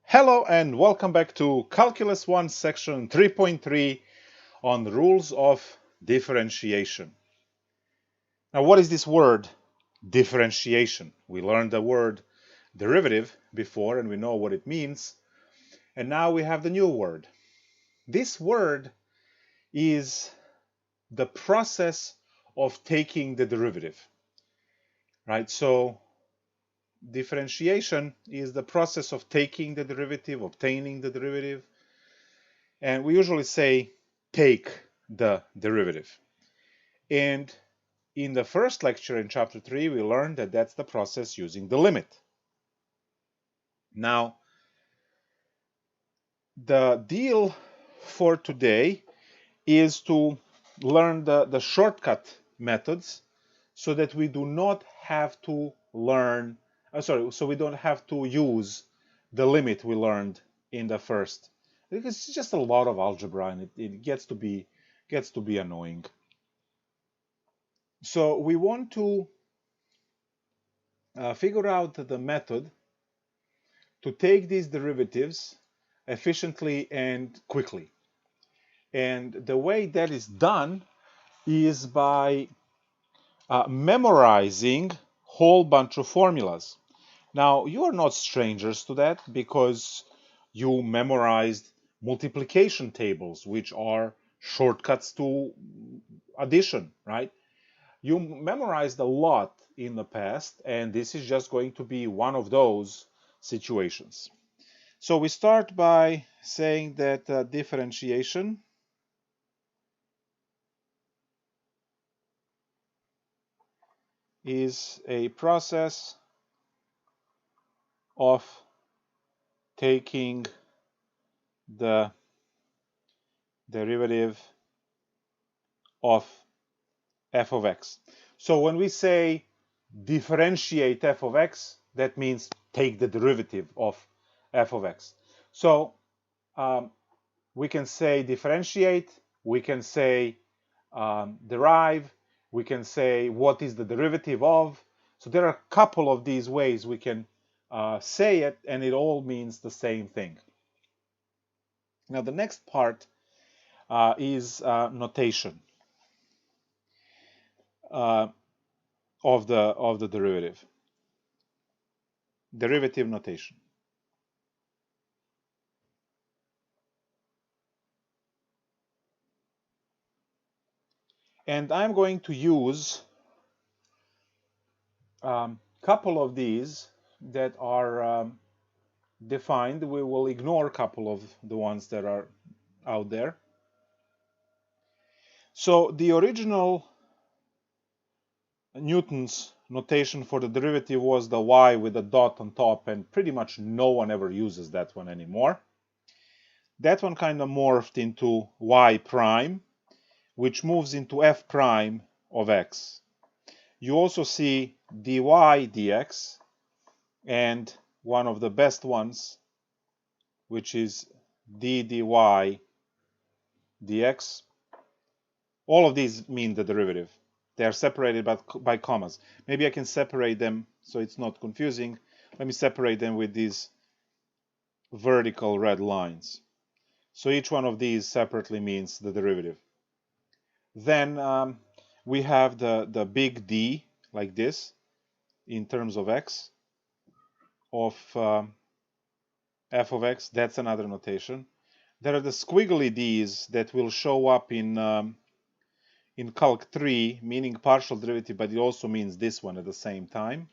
Hello and welcome back to Calculus 1 section 3.3 on rules of differentiation. Now, what is this word differentiation? We learned the word derivative before and we know what it means. And now we have the new word. This word is the process of taking the derivative, right? So differentiation is the process of taking the derivative, obtaining the derivative. And we usually say take the derivative. And in the first lecture in chapter 3, we learned that that's the process using the limit. Now, the deal for today is to learn the shortcut methods so that we do not have to learn, so we don't have to use the limit we learned in the first. Because it's just a lot of algebra and it gets to be annoying. So we want to figure out the method to take these derivatives efficiently and quickly. And the way that is done is by memorizing a whole bunch of formulas. Now, you are not strangers to that because you memorized multiplication tables, which are shortcuts to addition, right? You memorized a lot in the past, and this is just going to be one of those situations. So we start by saying that differentiation is a process of taking the derivative of f of x. So when we say differentiate f of x, that means take the derivative of f of x. So we can say differentiate, we can say derive, we can say what is the derivative of. So there are a couple of these ways we can say it, and it all means the same thing. Now the next part is notation of the derivative notation. And I'm going to use a couple of these that are defined. We will ignore a couple of the ones that are out there. So the original Newton's notation for the derivative was the y with a dot on top, and pretty much no one ever uses that one anymore. That one kind of morphed into y prime, which moves into f prime of x. You also see dy dx, and one of the best ones, which is d dy dx. All of these mean the derivative. They are separated by commas. Maybe I can separate them so it's not confusing. Let me separate them with these vertical red lines. So each one of these separately means the derivative. Then we have the big D, like this, in terms of x, of f of x. That's another notation. There are the squiggly D's that will show up in Calc 3, meaning partial derivative, but it also means this one at the same time,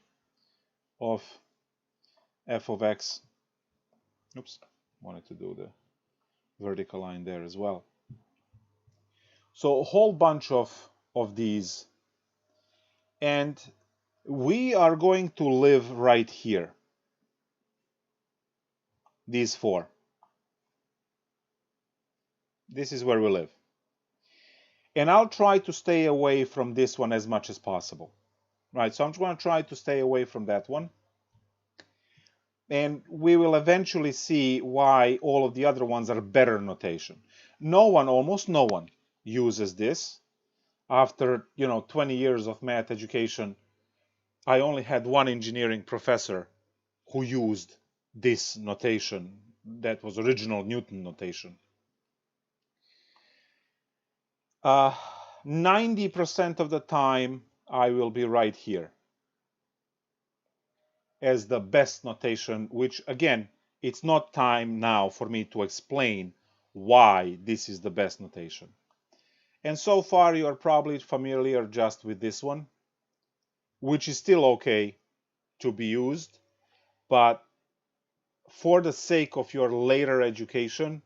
of f of x. Oops, wanted to do the vertical line there as well. So a whole bunch of these, and we are going to live right here, these four. This is where we live. And I'll try to stay away from this one as much as possible. Right, so I'm going to try to stay away from that one. And we will eventually see why all of the other ones are better notation. Almost no one uses this. After 20 years of math education, I only had one engineering professor who used this notation that was original Newton notation. 90% of the time I will be right here as the best notation, which again, it's not time now for me to explain why this is the best notation. And so far you are probably familiar just with this one, which is still okay to be used, but for the sake of your later education,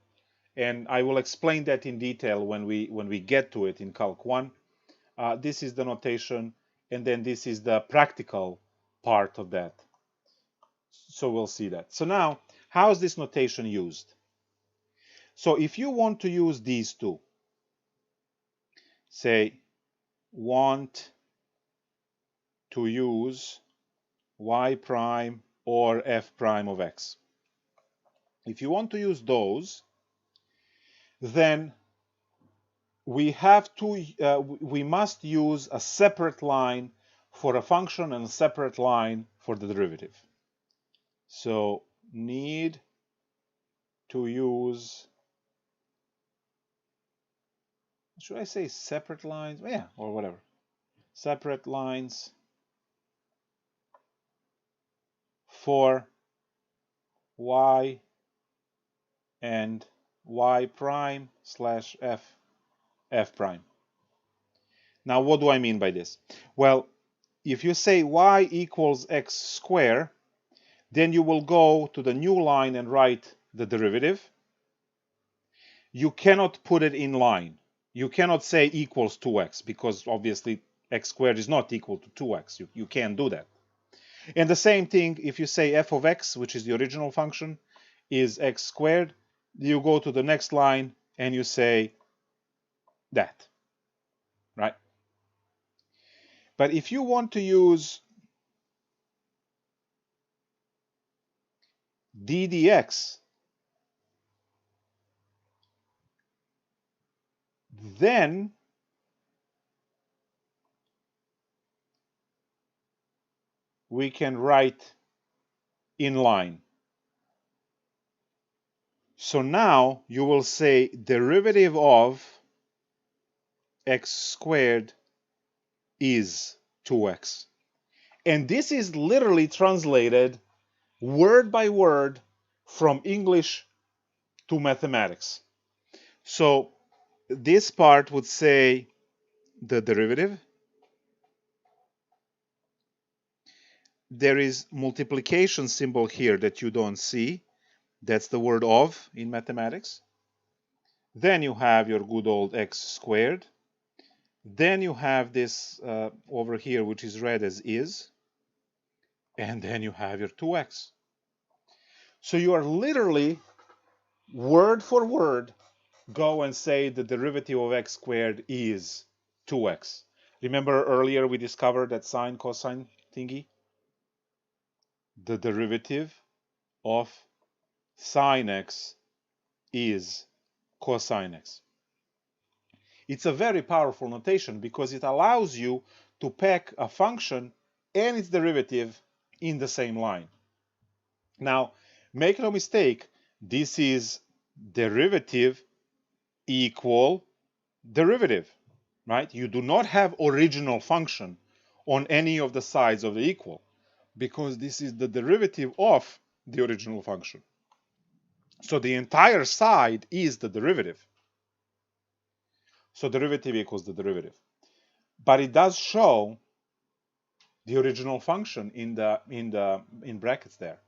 and I will explain that in detail when we get to it in Calc1, this is the notation, and then this is the practical part of that. So we'll see that. So now, how is this notation used? So if you want to use these two, say, want to use y prime or f prime of x. If you want to use those, then we must use a separate line for a function and a separate line for the derivative. So need to use, should I say separate lines? Yeah, or whatever. Separate lines for y and y prime slash f prime. Now, what do I mean by this? Well, if you say y equals x squared, then you will go to the new line and write the derivative. You cannot put it in line. You cannot say equals 2x because obviously x squared is not equal to 2x. You can't do that. And the same thing if you say f of x, which is the original function, is x squared, you go to the next line and you say that, right? But if you want to use d dx, then we can write in line. So now you will say derivative of x squared is 2x. And this is literally translated word by word from English to mathematics. So this part would say the derivative. There is multiplication symbol here that you don't see. That's the word of in mathematics. Then you have your good old x squared. Then you have this over here, which is read as is. And then you have your 2x. So you are literally, word for word, go and say the derivative of x squared is 2x. Remember earlier we discovered that sine cosine thingy? The derivative of sine x is cosine x. It's a very powerful notation because it allows you to pack a function and its derivative in the same line. Now, make no mistake, this is derivative equal derivative, right? You do not have original function on any of the sides of the equal because this is the derivative of the original function. So the entire side is the derivative. So derivative equals the derivative. But it does show the original function in brackets there.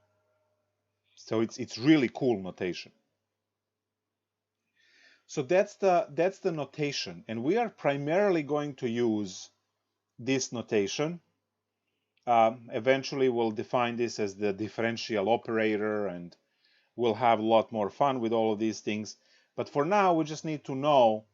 So it's really cool notation. So that's the notation, and we are primarily going to use this notation. Eventually we'll define this as the differential operator, and we'll have a lot more fun with all of these things. But for now, we just need to know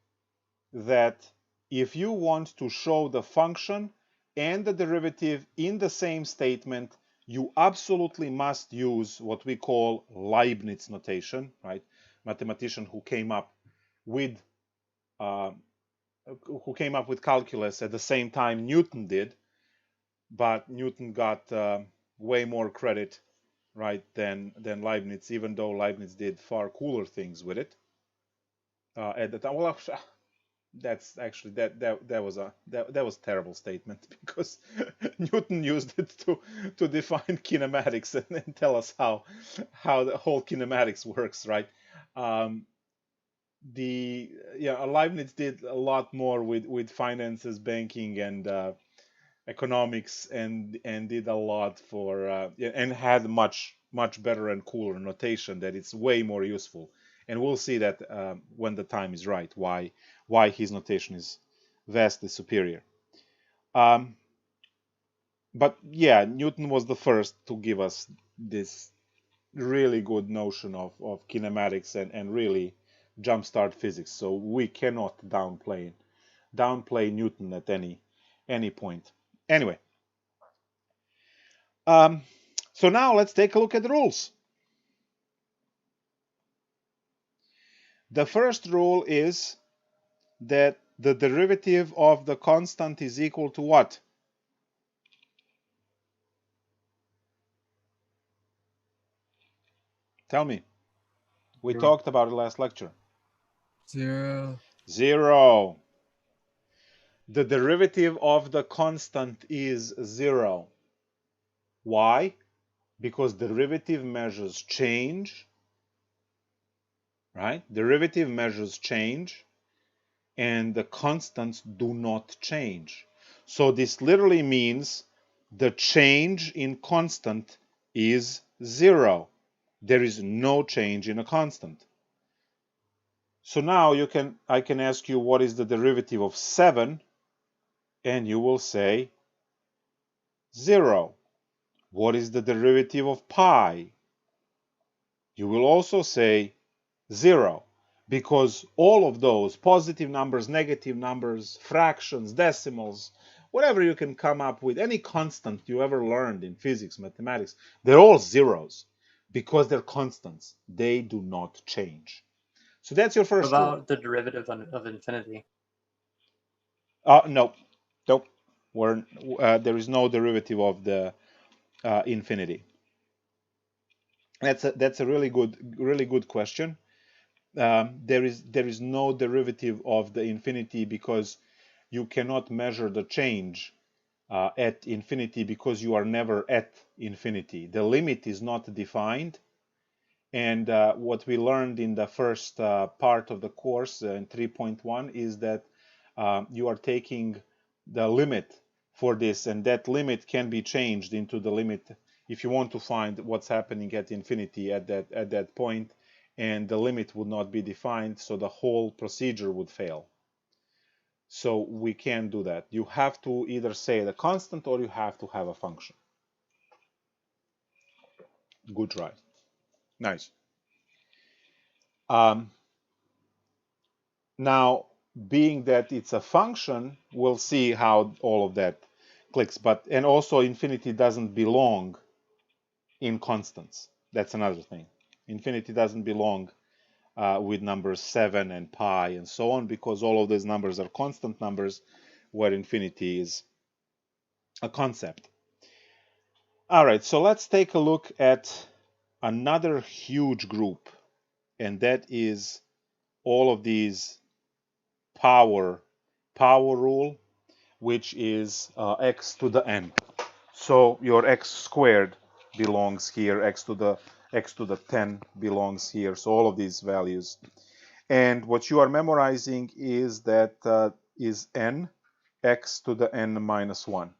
that if you want to show the function and the derivative in the same statement, you absolutely must use what we call Leibniz notation, right? Mathematician who came up with calculus at the same time Newton did, but Newton got way more credit right, than Leibniz, even though Leibniz did far cooler things with it at the time. Well, that's actually that was a terrible statement because Newton used it to define kinematics and tell us how the whole kinematics works, right? Um, Leibniz did a lot more with finances, banking, and economics, and did a lot for and had much better and cooler notation that it's way more useful. And we'll see that when the time is right, why his notation is vastly superior. But yeah, Newton was the first to give us this really good notion of kinematics and really jumpstart physics. So we cannot downplay Newton at any point. Anyway, so now let's take a look at the rules. The first rule is that the derivative of the constant is equal to what? Tell me. We talked about it last lecture. 0. 0. The derivative of the constant is 0. Why? Because derivative measures change, right? Derivative measures change, and the constants do not change. So this literally means the change in constant is 0. There is no change in a constant. So now I can ask you what is the derivative of 7, and you will say 0. What is the derivative of pi? You will also say 0, because all of those positive numbers, negative numbers, fractions, decimals, whatever you can come up with, any constant you ever learned in physics, mathematics, they're all zeros because they're constants. They do not change. So that's your first What rule. about the derivative of infinity? No, nope. There is no derivative of the infinity. That's a really good question. There is no derivative of the infinity because you cannot measure the change at infinity because you are never at infinity. The limit is not defined. And what we learned in the first part of the course in 3.1 is that you are taking the limit for this, and that limit can be changed into the limit if you want to find what's happening at infinity at that point, and the limit would not be defined, so the whole procedure would fail. So we can't do that. You have to either say the constant or you have to have a function. Good try. Nice. Now, being that it's a function, we'll see how all of that clicks. And also infinity doesn't belong in constants. That's another thing. Infinity doesn't belong with numbers 7 and pi and so on, because all of these numbers are constant numbers where infinity is a concept. All right, so let's take a look at another huge group, and that is all of these power rule, which is x to the n. So your x squared belongs here, x to the 10 belongs here, so all of these values. And what you are memorizing is that is n, x to the n minus 1.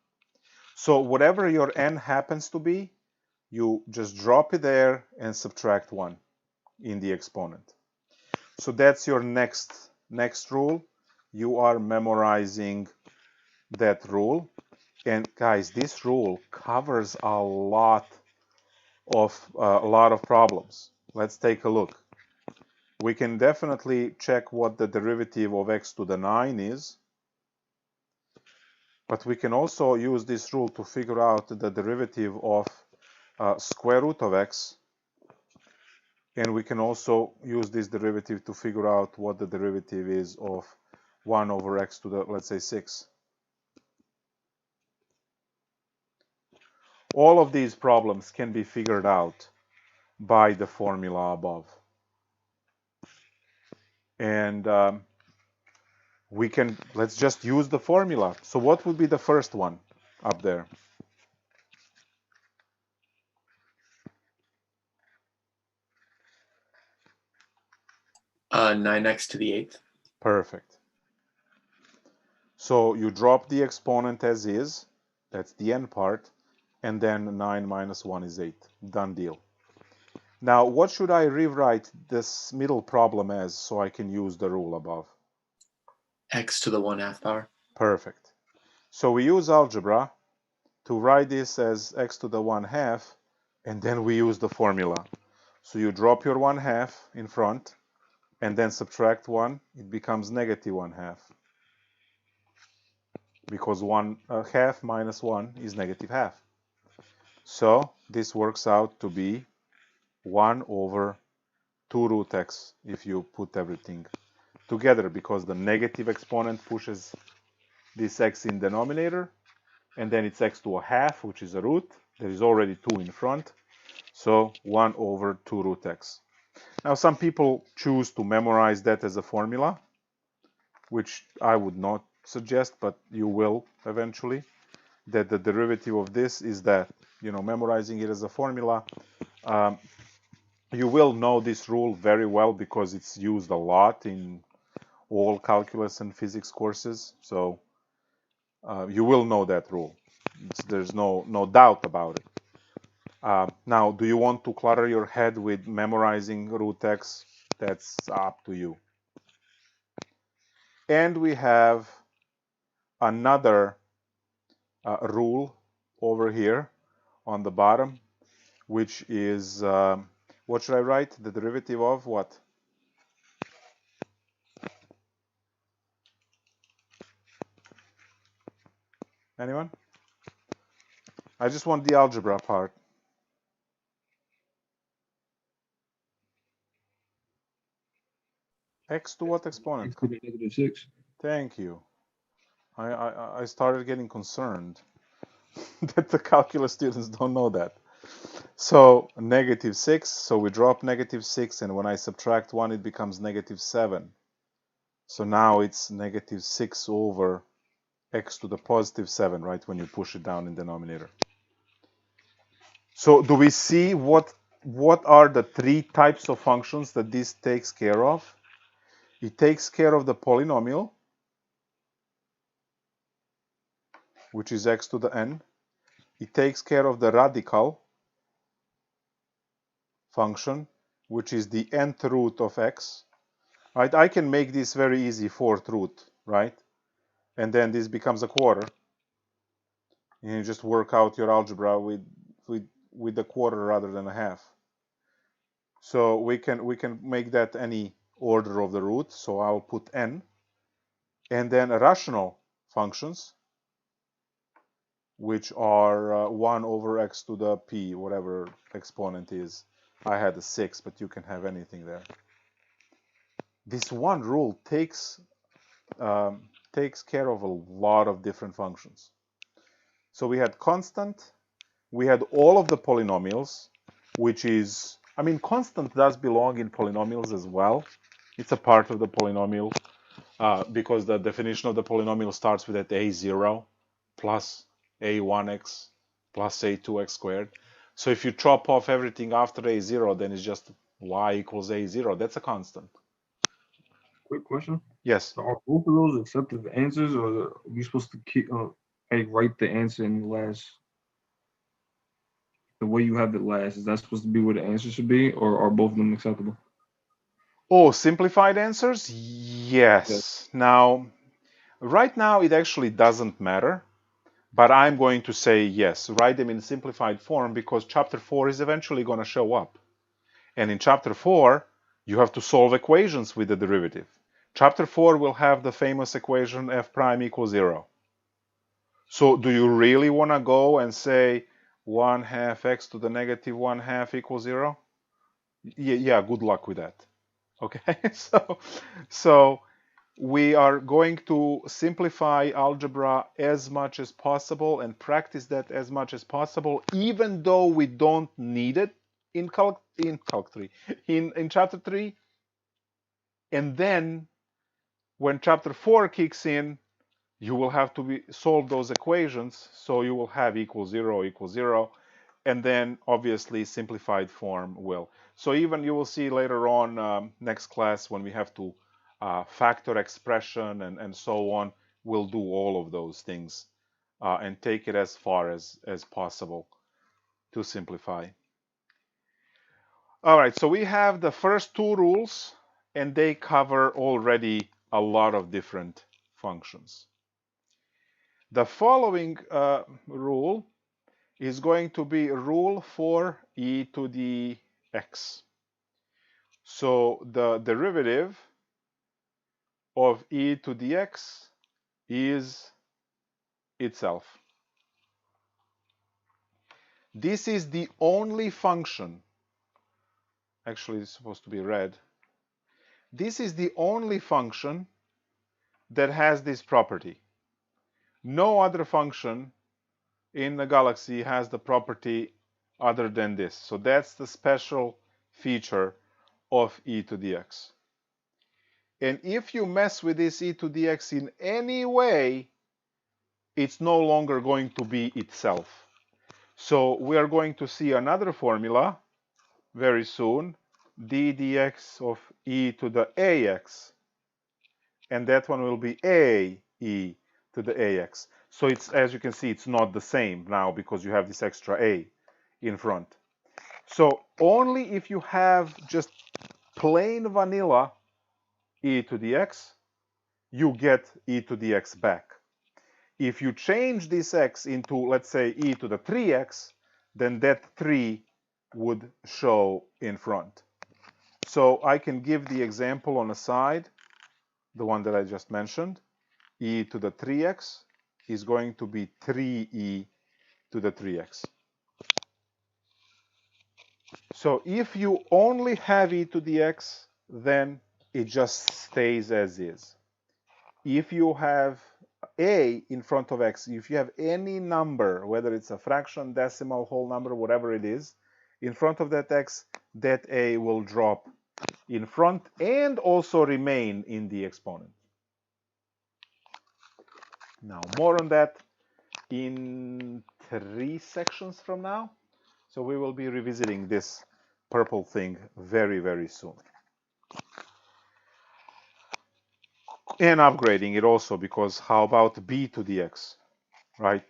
So whatever your n happens to be, you just drop it there and subtract 1 in the exponent. So that's your next rule. You are memorizing that rule. And guys, this rule covers a lot of problems. Let's take a look. We can definitely check what the derivative of x to the 9 is, but we can also use this rule to figure out the derivative of square root of x, and we can also use this derivative to figure out what the derivative is of 1 over x to the, let's say, 6. All of these problems can be figured out by the formula above. And let's just use the formula. So what would be the first one up there? Uh, 9x to the 8th. Perfect. So you drop the exponent as is, that's the n part, and then 9 minus 1 is 8. Done deal. Now, what should I rewrite this middle problem as so I can use the rule above? X to the 1/2 power. Perfect. So we use algebra to write this as x to the 1/2, and then we use the formula. So you drop your 1/2 in front, and then subtract 1, it becomes negative 1/2. Because 1/2 minus 1 is negative half. So this works out to be 1 over 2 root x if you put everything together, because the negative exponent pushes this x in denominator, and then it's x to 1/2, which is a root. There is already 2 in front, so 1 over 2 root x. Now some people choose to memorize that as a formula, which I would not suggest, but you will eventually, that the derivative of this is that, memorizing it as a formula. You will know this rule very well because it's used a lot in all calculus and physics courses. So you will know that rule. There's no doubt about it. Now, do you want to clutter your head with memorizing root x? That's up to you. And we have another rule over here on the bottom, which is, what should I write? The derivative of what? Anyone? I just want the algebra part. X to what exponent? X to the negative 6. Thank you. I started getting concerned that the calculus students don't know that. So negative 6, so we drop negative 6, and when I subtract 1, it becomes negative 7. So now it's negative 6 over x to the positive 7, right, when you push it down in denominator. So do we see what are the 3 types of functions that this takes care of? It takes care of the polynomial, which is x to the n. It takes care of the radical function, which is the nth root of x. Right? I can make this very easy, 4th root, right? And then this becomes a quarter. And you just work out your algebra with the quarter rather than a half. So we can make that any order of the root. So I'll put n. And then rational functions, which are 1 over x to the p, whatever exponent is. I had a 6, but you can have anything there. This one rule takes care of a lot of different functions. So we had constant, we had all of the polynomials, which is, constant does belong in polynomials as well. It's a part of the polynomial because the definition of the polynomial starts with that a0 plus a1x plus a2x squared. So if you chop off everything after a0, then it's just y equals a0. That's a constant. Quick question. Yes. So are both of those accepted answers, or are we supposed to keep write the answer in the last? The way you have it last, is that supposed to be where the answer should be, or are both of them acceptable? Oh, simplified answers? Yes. Now, right now it actually doesn't matter, but I'm going to say yes, write them in simplified form because chapter 4 is eventually going to show up. And in chapter 4, you have to solve equations with the derivative. Chapter 4 will have the famous equation f prime equals 0. So do you really want to go and say 1/2 x to the negative 1/2 equals 0? Yeah, good luck with that. Okay, so We are going to simplify algebra as much as possible and practice that as much as possible, even though we don't need it in Calc 3, in Chapter 3. And then when Chapter 4 kicks in, you will have to solve those equations. So you will have equals 0 equals 0. And then obviously simplified form will. So even you will see later on next class when we have to factor expression and so on, we'll do all of those things and take it as far as possible to simplify. All right, so we have the first two rules and they cover already a lot of different functions. The following rule is going to be a rule for e to the x. So the derivative of e to the x is itself. This is the only function, actually it's supposed to be red. This is the only function that has this property. No other function in the galaxy has the property other than this. So that's the special feature of e to the x. And if you mess with this e to the x in any way, it's no longer going to be itself. So we are going to see another formula very soon, d dx of e to the ax. And that one will be a e to the ax. So it's, as you can see, it's not the same now because you have this extra a in front. So only if you have just plain vanilla e to the x, you get e to the x back. If you change this x into, let's say, e to the 3x, then that 3 would show in front. So I can give the example on the side, the one that I just mentioned. E to the 3x is going to be 3e to the 3x. So if you only have e to the x, then it just stays as is. If you have a in front of x, if you have any number, whether it's a fraction, decimal, whole number, whatever it is, in front of that x, that a will drop in front and also remain in the exponent. Now, more on that in 3 sections from now. So we will be revisiting this purple thing very, very soon. And upgrading it also, because how about b to the x, right?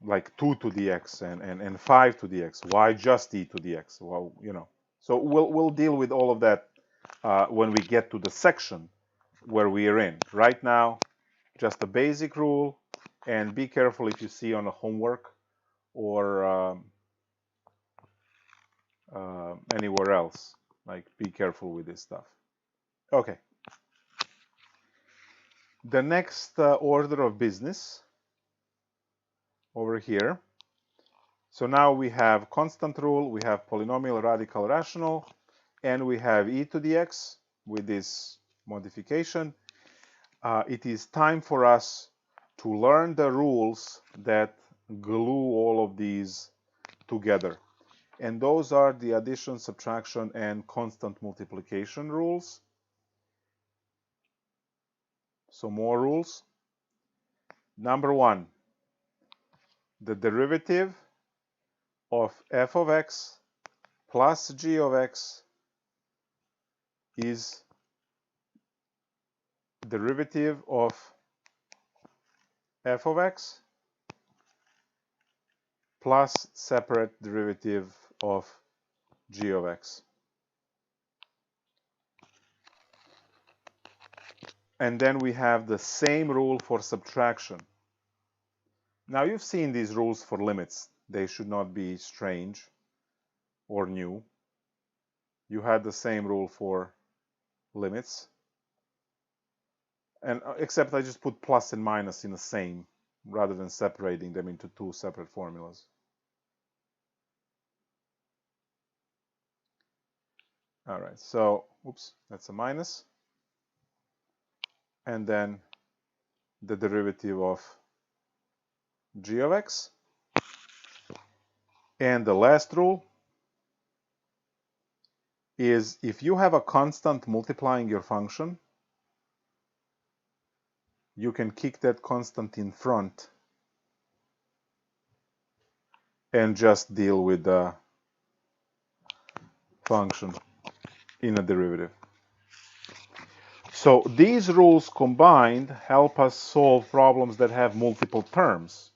Like 2 to the x and 5 to the x. Why just e to the x? Well, you know. So we'll deal with all of that when we get to the section where we are in. Right now, just a basic rule, and be careful if you see on the homework or anywhere else. Like, be careful with this stuff. Okay. The next order of business over here. So now we have constant rule, we have polynomial, radical, rational, and we have e to the x with this modification. It is time for us to learn the rules that glue all of these together. And those are the addition, subtraction, and constant multiplication rules. So more rules. Number 1, the derivative of f of x plus g of x is derivative of f of x plus separate derivative of g of x. And then we have the same rule for subtraction. Now you've seen these rules for limits. They should not be strange or new. You had the same rule for limits. And except I just put plus and minus in the same rather than separating them into 2 separate formulas. All right, so, oops, that's a minus. and then the derivative of g of x. And the last rule is if you have a constant multiplying your function, you can kick that constant in front and just deal with the function in a derivative. So these rules combined help us solve problems that have multiple terms.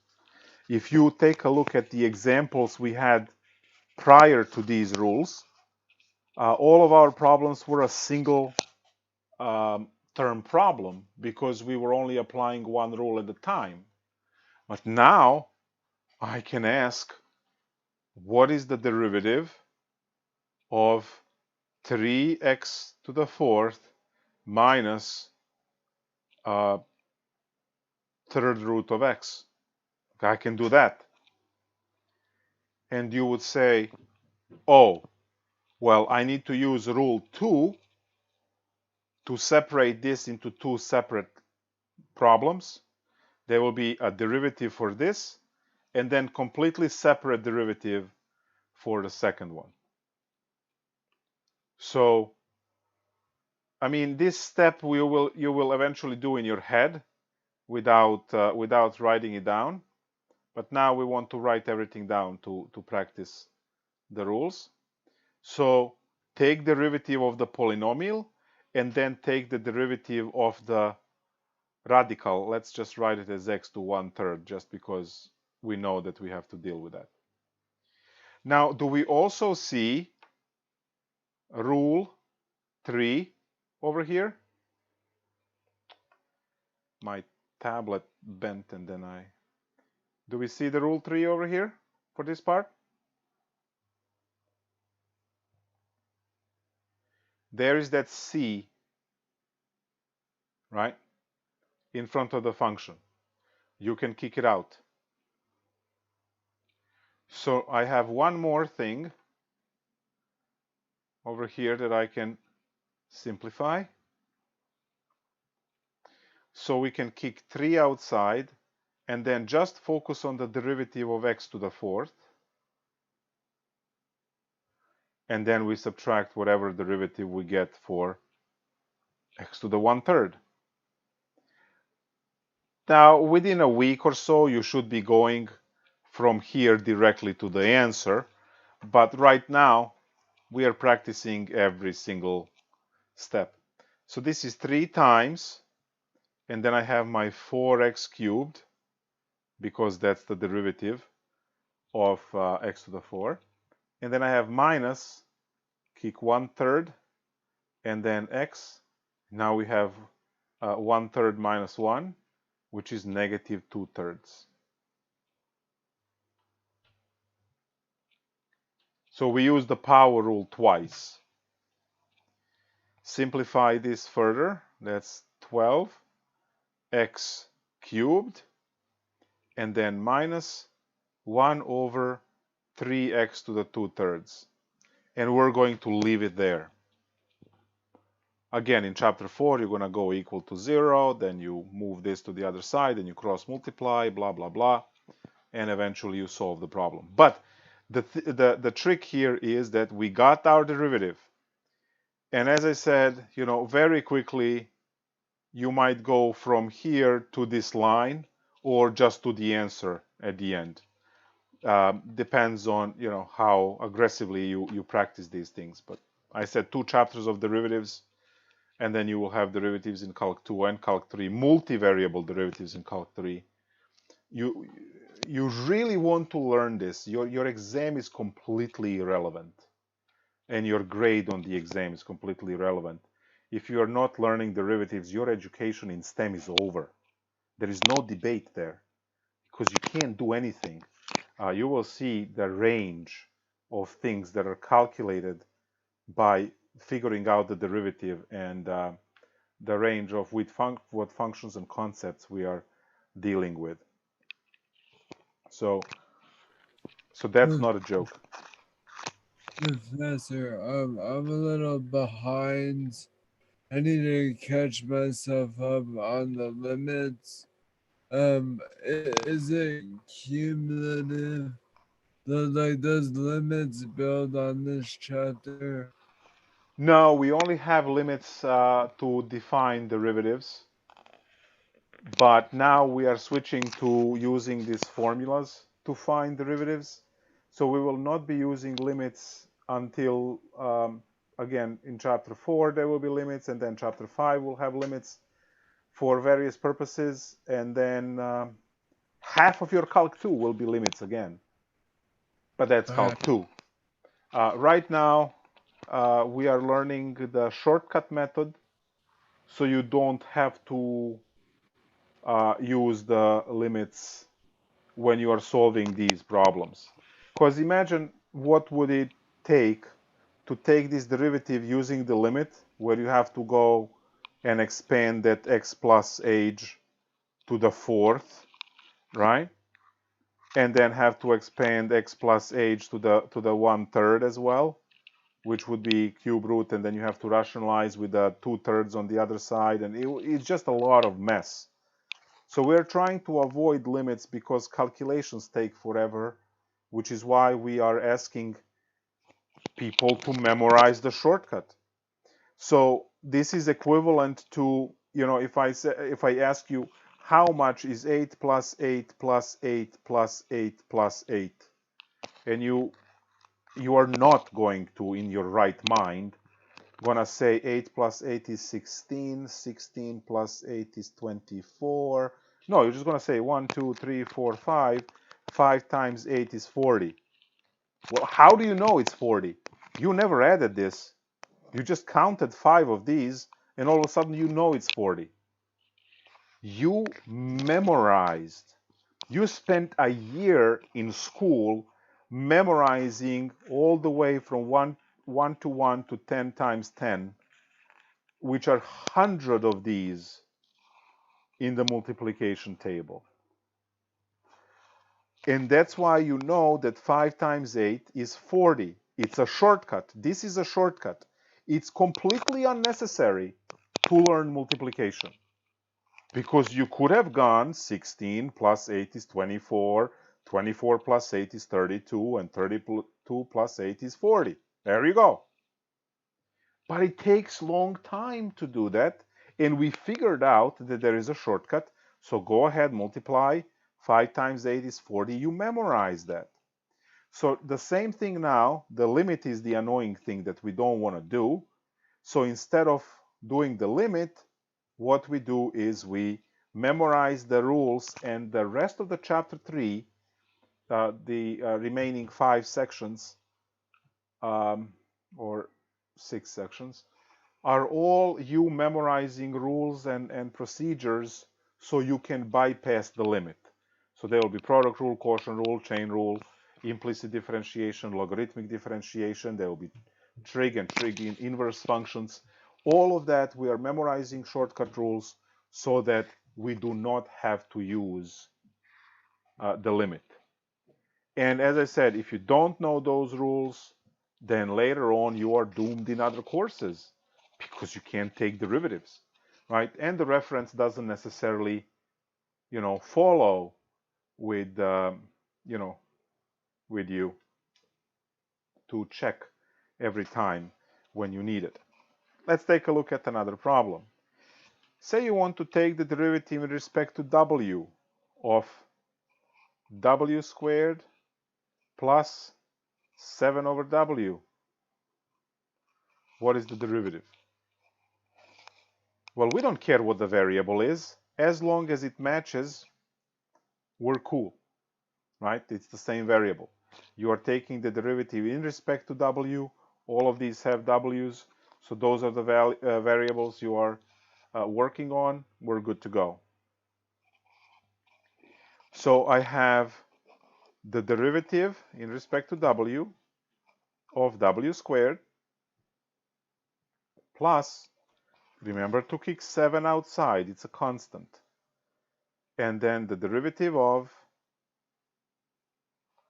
If you take a look at the examples we had prior to these rules, all of our problems were a single term problem because we were only applying one rule at a time. But now I can ask, what is the derivative of 3x to the fourth minus third root of x? I can do that. And you would say, oh, well, I need to use rule 2 to separate this into two separate problems. There will be a derivative for this, and then completely separate derivative for the second one. So, I mean, this step you will eventually do in your head without writing it down. But now we want to write everything down to practice the rules. So take derivative of the polynomial and then take the derivative of the radical. Let's just write it as x to 1/3 just because we know that we have to deal with that. Now, do we also see rule 3 over here? My tablet bent and then do we see the rule 3 over here for this part? There is that c, right, in front of the function. You can kick it out. So I have one more thing over here that I can simplify. So we can kick 3 outside and then just focus on the derivative of x to the fourth. And then we subtract whatever derivative we get for x to the 1/3. Now, within a week or so, you should be going from here directly to the answer. But right now, we are practicing every single step. So this is 3 times, and then I have my 4x cubed, because that's the derivative of x to the 4. And then I have minus, kick 1/3, and then x. Now we have 1/3 minus 1, which is negative 2/3. So we use the power rule twice. Simplify this further. That's 12x cubed, and then minus 1 over 3x to the 2/3. And we're going to leave it there. Again, in chapter 4, you're going to go equal to 0, then you move this to the other side, and you cross multiply, blah, blah, blah, and eventually you solve the problem. But the trick here is that we got our derivative. And as I said, you know, very quickly, you might go from here to this line or just to the answer at the end. Depends on, you know, how aggressively you practice these things. But I said 2 chapters of derivatives, and then you will have derivatives in Calc 2 and Calc 3, multivariable derivatives in Calc 3. You really want to learn this. Your exam is completely irrelevant, and your grade on the exam is completely irrelevant. If you are not learning derivatives, your education in STEM is over. There is no debate there, because you can't do anything. You will see the range of things that are calculated by figuring out the derivative, and the range of what functions and concepts we are dealing with. So that's not a joke. Professor, I'm a little behind I need to catch myself up on the limits. Is it cumulative? Like, does limits build on this chapter? No, we only have limits to define derivatives, but now we are switching to using these formulas to find derivatives. So we will not be using limits until, again, in chapter 4 there will be limits, and then chapter 5 will have limits for various purposes, and then half of your Calc 2 will be limits again. But that's Calc 2. Right now, we are learning the shortcut method, so you don't have to use the limits when you are solving these problems. Because imagine what would it take to take this derivative using the limit, where you have to go and expand that x plus h to the fourth, right? And then have to expand x plus h to the 1/3 as well, which would be cube root, and then you have to rationalize with the 2/3 on the other side, and it's just a lot of mess. So we're trying to avoid limits because calculations take forever, which is why we are asking people to memorize the shortcut. So this is equivalent to, if I ask you how much is 8 plus 8 plus 8 plus 8 plus 8, and you are not going to, in your right mind, gonna say 8 plus 8 is 16, 16 plus 8 is 24. No, you're just gonna say 1, 2, 3, 4, 5. 5 times 8 is 40. Well, how do you know it's 40? You never added this. You just counted 5 of these, and all of a sudden you know it's 40. You memorized. You spent a year in school memorizing all the way from 1 to 1 to 10 times 10, which are 100 of these in the multiplication table. And that's why you know that 5 times 8 is 40. It's a shortcut. This is a shortcut. It's completely unnecessary to learn multiplication, because you could have gone 16 plus 8 is 24, 24 plus 8 is 32, and 32 plus 8 is 40. There you go. But it takes long time to do that, and we figured out that there is a shortcut. So go ahead, multiply. 5 times 8 is 40. You memorize that. So the same thing now. The limit is the annoying thing that we don't want to do. So instead of doing the limit, what we do is we memorize the rules, and the rest of the chapter 3, the remaining 5 sections, or 6 sections, are all you memorizing rules and procedures so you can bypass the limit. So there will be product rule, quotient rule, chain rule, implicit differentiation, logarithmic differentiation. There will be trig and trig inverse functions. All of that we are memorizing shortcut rules so that we do not have to use the limit. And as I said, if you don't know those rules, then later on you are doomed in other courses because you can't take derivatives, right? And the reference doesn't necessarily, follow with, with you to check every time when you need it. Let's take a look at another problem. Say you want to take the derivative in respect to w of w squared plus 7 over w. What is the derivative? Well, we don't care what the variable is. As long as it matches, we're cool, right? It's the same variable. You are taking the derivative in respect to w. All of these have w's. So those are the variables you are working on. We're good to go. So I have the derivative in respect to w of w squared plus, remember to kick 7 outside, it's a constant. And then the derivative of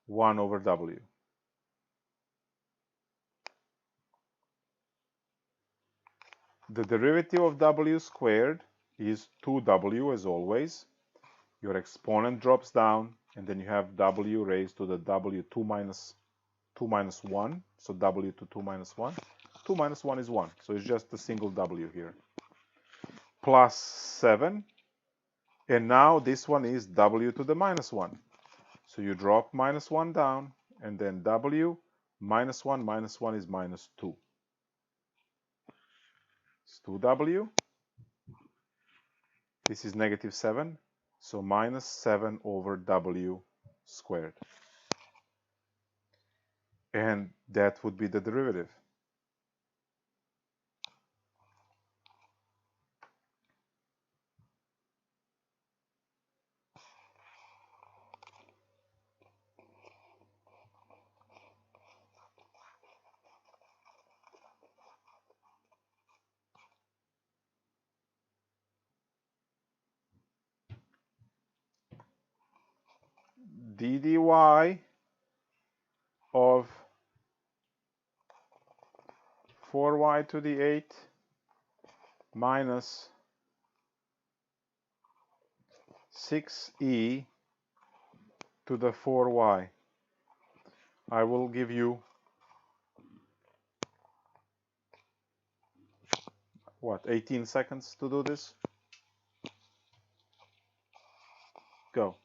1 over w. the derivative of w squared is 2w as always. Your exponent drops down, and then you have w raised to the w 2 minus 1. So w to 2 minus 1. 2 minus 1 is 1. So it's just a single w here. Plus 7. And now this one is w to the minus 1. So you drop minus 1 down, and then w minus 1 is minus 2. It's 2w. This is negative 7. So minus 7 over w squared. And that would be the derivative. d dy of 4y to the 8 minus 6e to the 4y. I will give you, what, 18 seconds to do this? Go.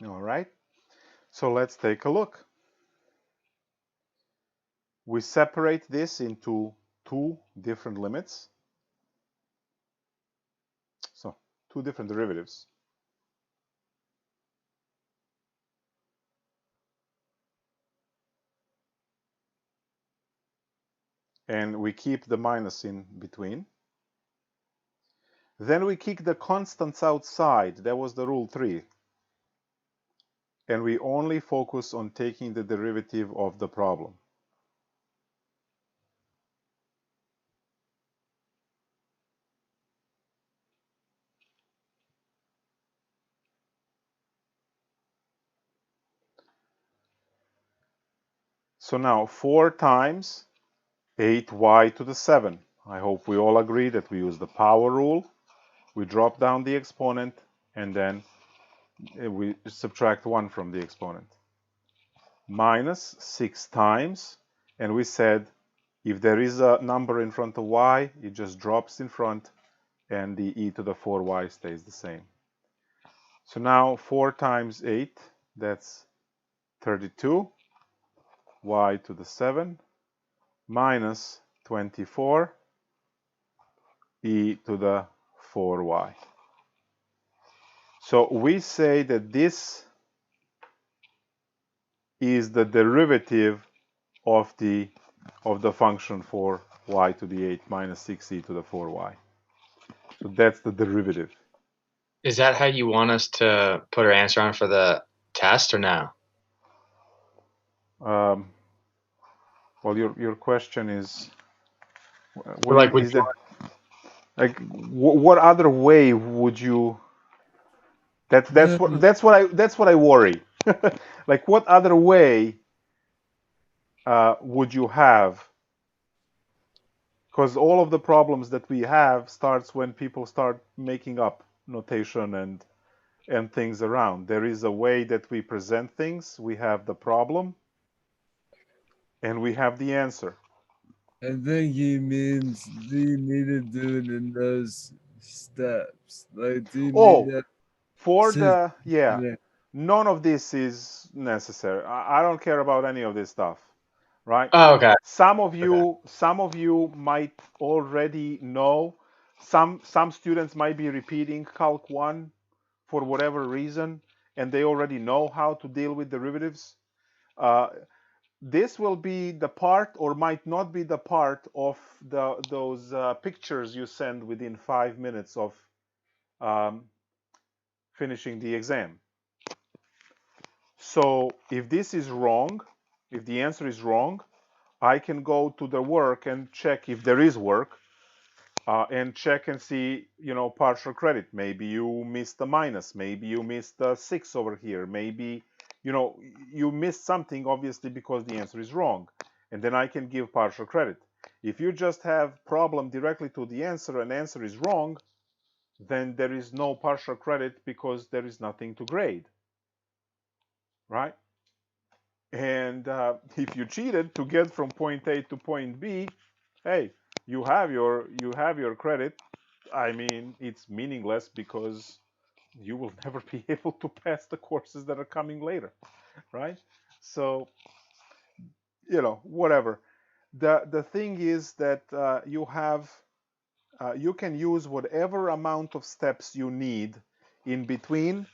All right, so let's take a look. We separate this into two different limits. So, two different derivatives. And we keep the minus in between. Then we kick the constants outside. That was the rule 3. And we only focus on taking the derivative of the problem. So now 4 times 8y to the 7. I hope we all agree that we use the power rule. We drop down the exponent, and then we subtract 1 from the exponent. Minus 6 times, and we said if there is a number in front of y, it just drops in front, and the e to the 4y stays the same. So now 4 times 8, that's 32, y to the 7, minus 24, e to the 4y. So we say that this is the derivative of the function for y to the 8 minus 6e to the 4y. So that's the derivative. Is that how you want us to put our answer on for the test or no? Well, your question is, Like, is that, like, what other way would you? That's what I worry. Like, what other way would you have? Because all of the problems that we have starts when people start making up notation and things around. There is a way that we present things. We have the problem, and we have the answer. I think he means, do you need to do it in those steps? Like, do you Oh, mean for that? the, yeah, none of this is necessary. I don't care about any of this stuff, right? Oh, okay. Some of you might already know. Some students might be repeating Calc 1 for whatever reason, and they already know how to deal with derivatives. This will be the part, or might not be the part, of those pictures you send within 5 minutes of finishing the exam. So if this is wrong, if the answer is wrong, I can go to the work and check if there is work, and check and see, partial credit. Maybe you missed a minus. Maybe you missed a 6 over here. Maybe, you missed something, obviously, because the answer is wrong. And then I can give partial credit. If you just have problem directly to the answer and answer is wrong, then there is no partial credit because there is nothing to grade, right? And if you cheated to get from point A to point B, hey, you have your credit. I mean, it's meaningless because you will never be able to pass the courses that are coming later, right? So, whatever. The thing is that you can use whatever amount of steps you need in between,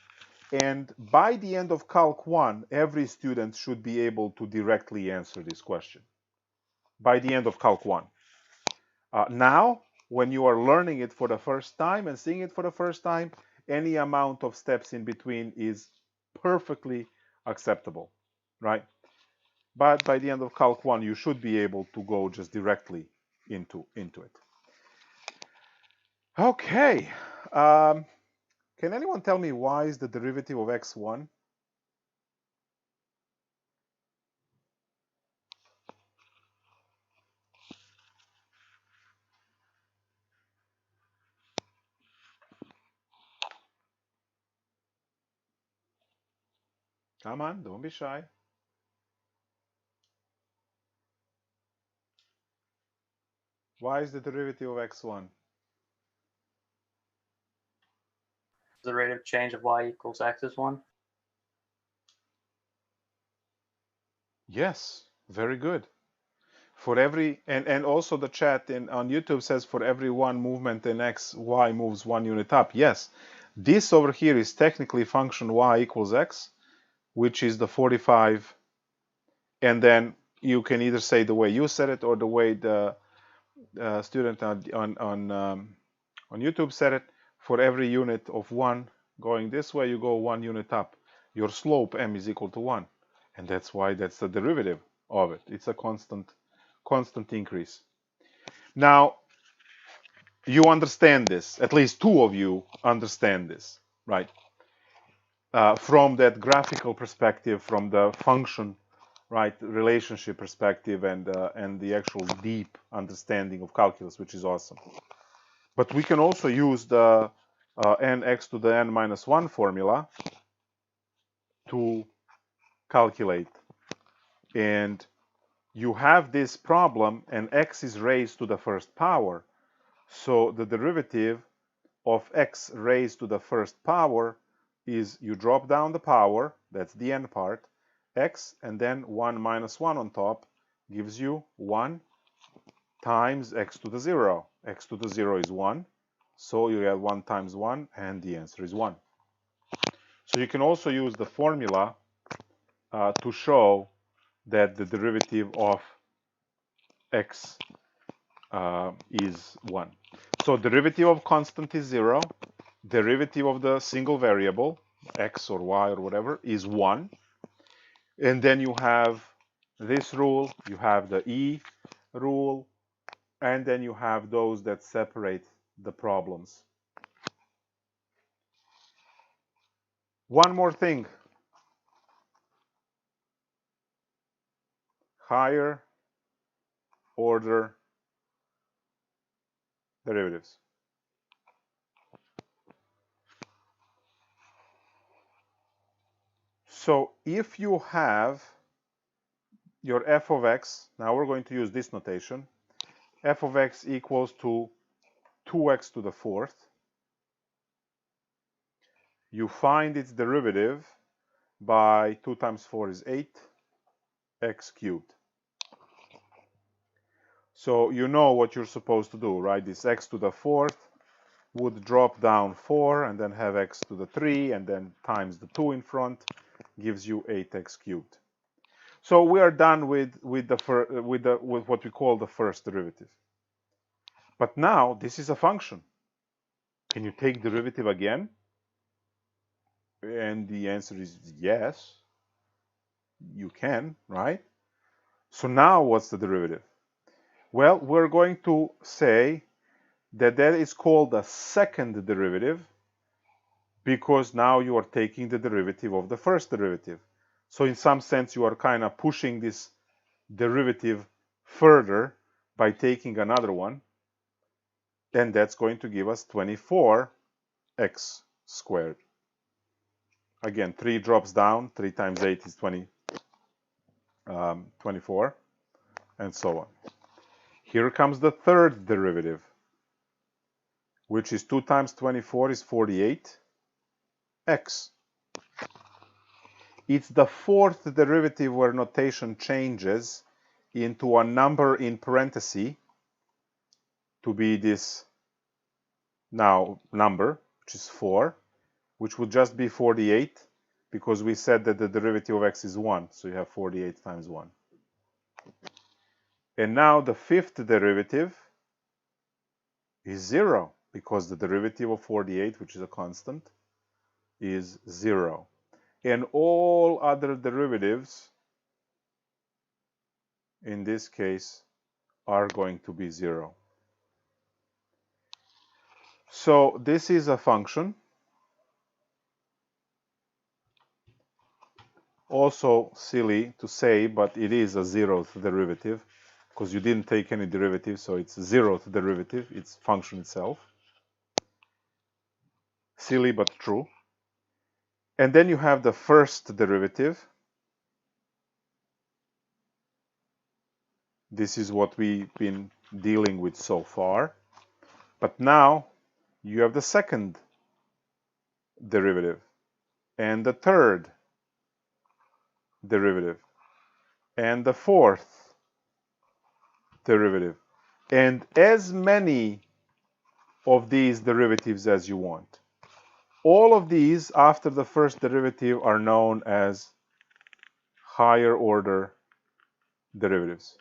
and by the end of Calc 1, every student should be able to directly answer this question. By the end of Calc 1. Now, when you are learning it for the first time and seeing it for the first time, any amount of steps in between is perfectly acceptable, right? But by the end of Calc 1, you should be able to go just directly into it. Okay. Can anyone tell me why is the derivative of x 1? Come on, don't be shy. Why is the derivative of x1? The rate of change of y equals x is 1. Yes, very good. For every, and also the chat on YouTube says for every one movement in x, y moves 1 unit up. Yes, this over here is technically function y equals x, which is the 45. And then you can either say the way you said it or the way the student on YouTube said it. For every unit of 1 going this way, you go 1 unit up. Your slope m is equal to 1. And that's why that's the derivative of it. It's a constant increase. Now, you understand this. At least two of you understand this, right? From that graphical perspective, from the function, right, relationship perspective, and the actual deep understanding of calculus, which is awesome. But we can also use the nx to the n minus 1 formula to calculate. And you have this problem, and x is raised to the first power. So the derivative of x raised to the first power is you drop down the power, that's the n part, x, and then 1 minus 1 on top gives you 1 times x to the 0. X to the 0 is 1, so you get 1 times 1, and the answer is 1. So you can also use the formula to show that the derivative of x is 1. So derivative of constant is 0. Derivative of the single variable, x or y or whatever, is 1. And then you have this rule, you have the E rule, and then you have those that separate the problems. One more thing. higher order derivatives. So if you have your f of x, now we're going to use this notation, f of x equals to 2x to the fourth. You find its derivative by 2 times 4 is 8, x cubed. So you know what you're supposed to do, right? This x to the fourth would drop down 4 and then have x to the 3 and then times the 2 in front gives you 8x cubed. So we are done with what we call the first derivative. But now this is a function. Can you take derivative again? And the answer is yes. You can, right? So now what's the derivative? Well, we're going to say that is called the second derivative because now you are taking the derivative of the first derivative. So in some sense, you are kind of pushing this derivative further by taking another one. And that's going to give us 24x squared. Again, 3 drops down. 3 times 8 is 24, and so on. Here comes the third derivative, which is 2 times 24 is 48x. It's the fourth derivative where notation changes into a number in parentheses to be this now number, which is 4, which would just be 48 because we said that the derivative of x is 1, so you have 48 times 1. And now the fifth derivative is 0 because the derivative of 48, which is a constant, is 0. And all other derivatives, in this case, are going to be 0. So this is a function. Also silly to say, but it is a 0th derivative because you didn't take any derivative, so it's 0th derivative. It's function itself. Silly but true. And then you have the first derivative. This is what we've been dealing with so far. But now you have the second derivative and the third derivative and the fourth derivative and as many of these derivatives as you want. All of these after the first derivative are known as higher order derivatives.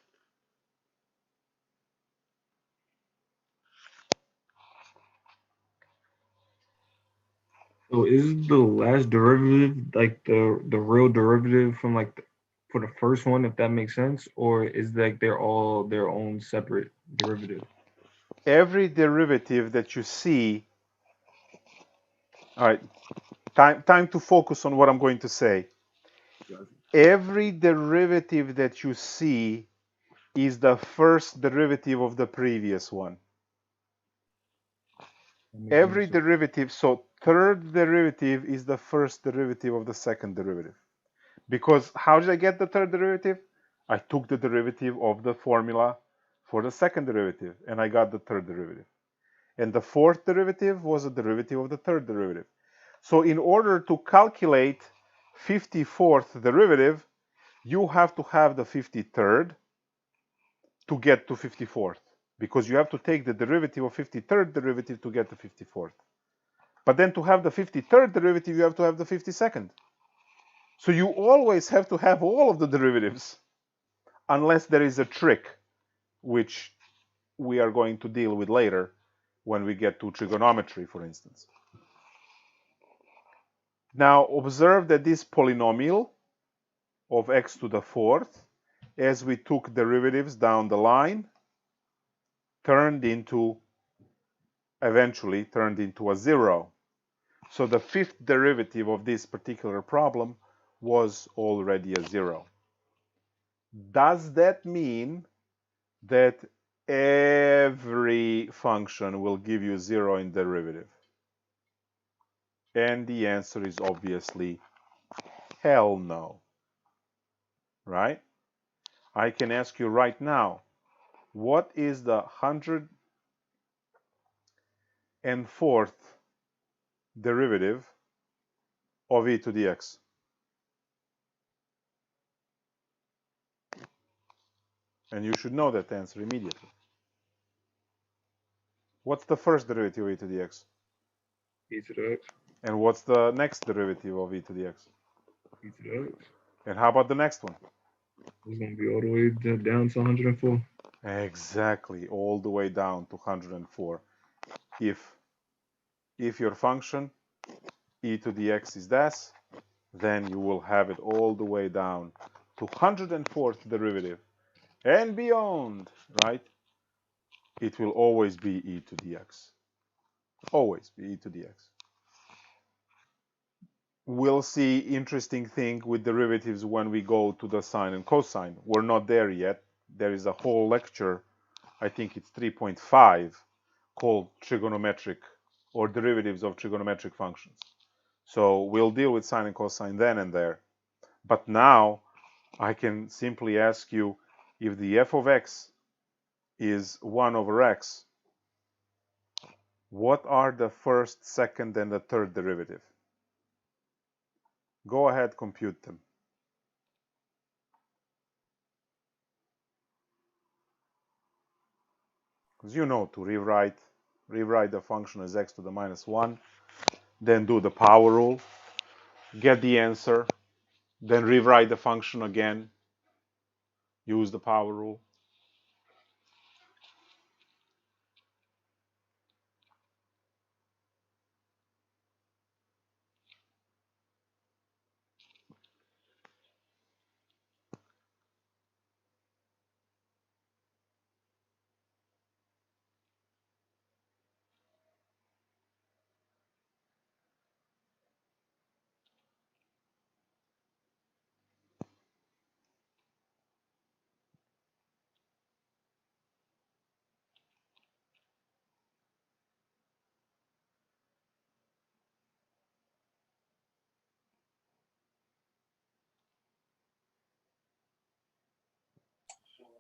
So is the last derivative like the real derivative from for the first one, if that makes sense, or is like they're all their own separate derivative? Every derivative that you see, all right, time to focus on what I'm going to say. Every derivative that you see is the first derivative of the previous one. Every derivative, so third derivative is the first derivative of the second derivative. Because how did I get the third derivative? I took the derivative of the formula for the second derivative, and I got the third derivative. And the fourth derivative was a derivative of the third derivative. So in order to calculate 54th derivative, you have to have the 53rd to get to 54th. Because you have to take the derivative of 53rd derivative to get the 54th. But then to have the 53rd derivative, you have to have the 52nd. So you always have to have all of the derivatives, unless there is a trick, which we are going to deal with later when we get to trigonometry, for instance. Now observe that this polynomial of x to the fourth, as we took derivatives down the line, eventually turned into a 0. So the fifth derivative of this particular problem was already a 0. Does that mean that every function will give you 0 in derivative? And the answer is obviously hell no, right? I can ask you right now, what is the 104th derivative of e to the x? And you should know that answer immediately. What's the first derivative of e to the x? E to the x. And what's the next derivative of e to the x? E to the x. And how about the next one? It's going to be all the way down to 104. Exactly, all the way down to 104. If your function e to the x is this, then you will have it all the way down to 104th derivative and beyond, right? It will always be e to the x. Always be e to the x. We'll see interesting thing with derivatives when we go to the sine and cosine. We're not there yet. There is a whole lecture, I think it's 3.5, called trigonometric or derivatives of trigonometric functions. So we'll deal with sine and cosine then and there. But now I can simply ask you, if the f of x is 1 over x, what are the first, second, and the third derivative? Go ahead, compute them. Because you know to rewrite the function as x to the minus 1, then do the power rule, get the answer, then rewrite the function again, use the power rule.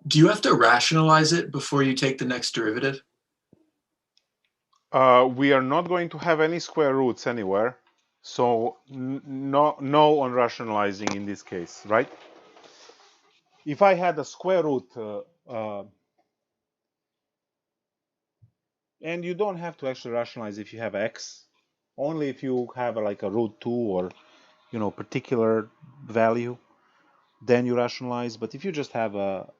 Do you have to rationalize it before you take the next derivative? We are not going to have any square roots anywhere, so no on rationalizing in this case, right? If I had a square root, and you don't have to actually rationalize if you have x, only if you have like a root 2 or particular value, then you rationalize. But if you just have a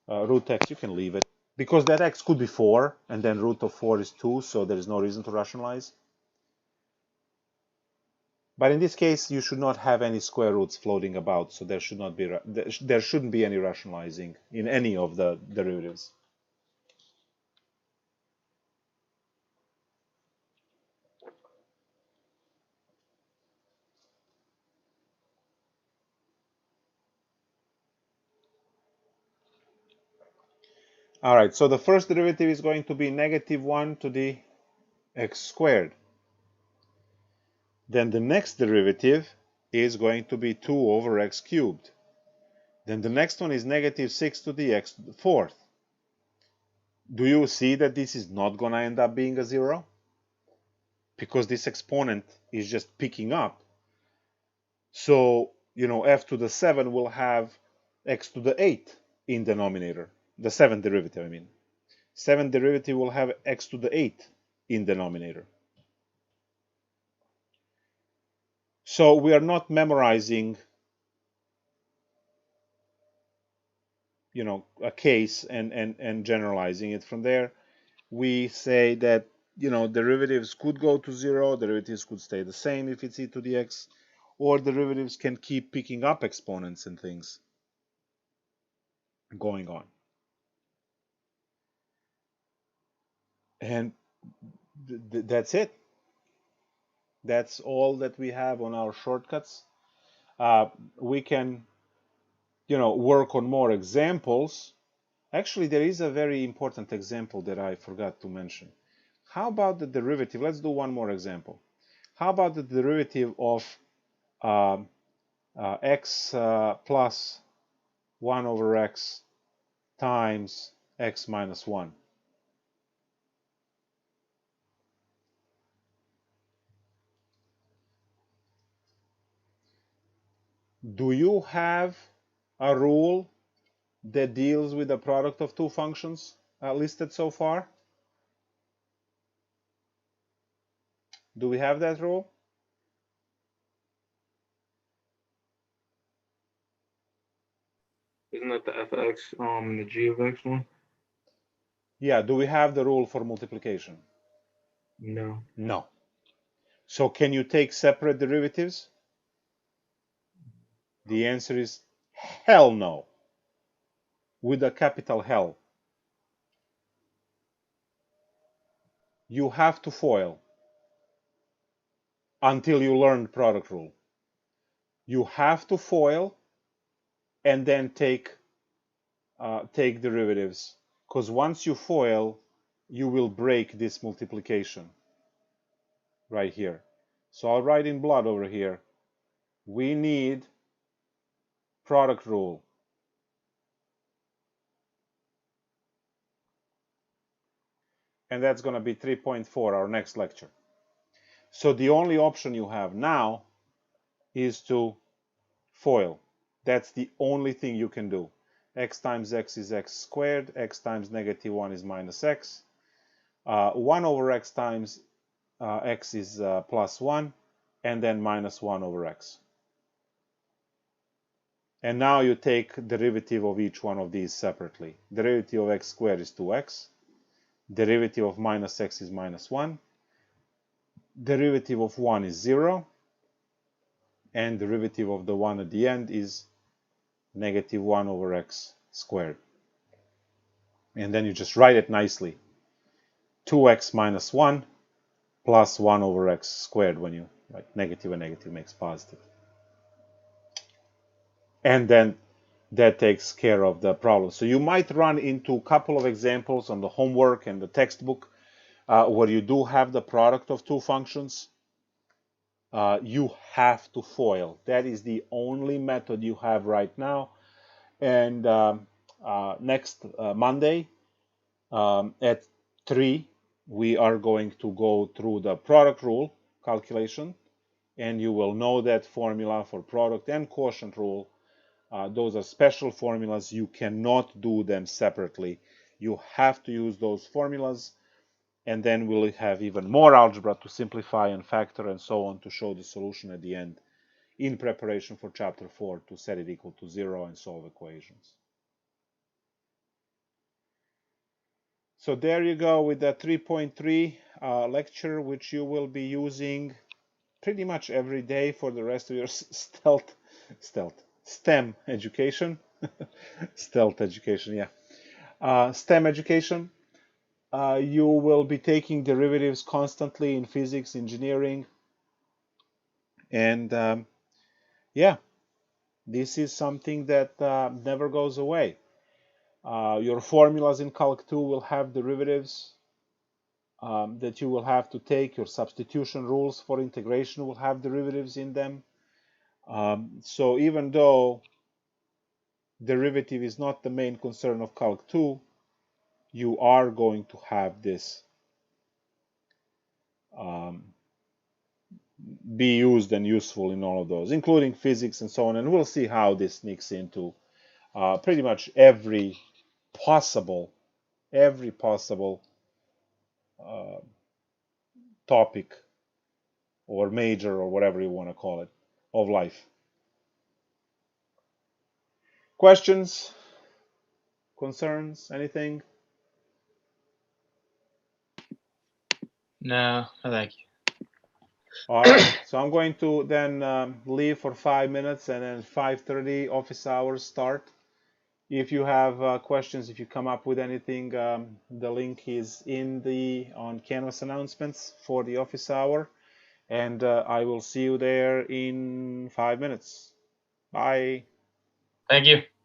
root x, you can leave it, because that x could be 4, and then root of 4 is 2, so there is no reason to rationalize. But in this case, you should not have any square roots floating about, so there shouldn't be any rationalizing in any of the derivatives. All right, so the first derivative is going to be negative 1 to the x squared. Then the next derivative is going to be 2 over x cubed. Then the next one is negative 6 to the x fourth. Do you see that this is not going to end up being a 0? Because this exponent is just picking up. So, f to the 7 will have x to the 8 in denominator. The 7th derivative, I mean. 7th derivative will have x to the 8 in denominator. So we are not memorizing, a case and generalizing it from there. We say that, derivatives could go to 0, derivatives could stay the same if it's e to the x, or derivatives can keep picking up exponents and things going on. And that's it. That's all that we have on our shortcuts. We can work on more examples. Actually, there is a very important example that I forgot to mention. How about the derivative? Let's do one more example. How about the derivative of x plus 1 over x times x minus 1? Do you have a rule that deals with the product of two functions listed so far? Do we have that rule? Isn't that the fx and the g of x one? Yeah, do we have the rule for multiplication? No. No. So can you take separate derivatives? The answer is hell no, with a capital hell. You have to FOIL until you learn product rule. You have to FOIL and then take derivatives, because once you FOIL, you will break this multiplication right here. So I'll write in blood over here. We need product rule. And that's going to be 3.4, our next lecture. So the only option you have now is to FOIL. That's the only thing you can do. X times x is x squared. X times -1 is minus x. 1 over x times x is plus 1. And then minus 1 over x. And now you take derivative of each one of these separately. Derivative of x squared is 2x. Derivative of minus x is minus 1. Derivative of 1 is 0. And derivative of the 1 at the end is -1 over x squared. And then you just write it nicely. 2x minus 1 plus 1 over x squared. When you write negative and negative makes positive. And then that takes care of the problem. So you might run into a couple of examples on the homework and the textbook where you do have the product of two functions. You have to FOIL. That is the only method you have right now. And next Monday at 3, we are going to go through the product rule calculation. And you will know that formula for product and quotient rule. Those are special formulas. You cannot do them separately. You have to use those formulas, and then we'll have even more algebra to simplify and factor and so on to show the solution at the end in preparation for chapter 4 to set it equal to 0 and solve equations. So there you go with the 3.3 lecture, which you will be using pretty much every day for the rest of your STEM education. Stealth education, yeah. STEM education. You will be taking derivatives constantly in physics, engineering. And yeah, this is something that never goes away. Your formulas in Calc 2 will have derivatives that you will have to take. Your substitution rules for integration will have derivatives in them. So even though derivative is not the main concern of Calc 2, you are going to have this be used and useful in all of those, including physics and so on. And we'll see how this sneaks into pretty much every possible topic or major or whatever you want to call it of life. Questions? Concerns? Anything? No, thank you. All right. So I'm going to then leave for 5 minutes, and then 5:30 office hours start. If you have questions, if you come up with anything, the link is on Canvas announcements for the office hour, and I will see you there in 5 minutes. Bye. Thank you.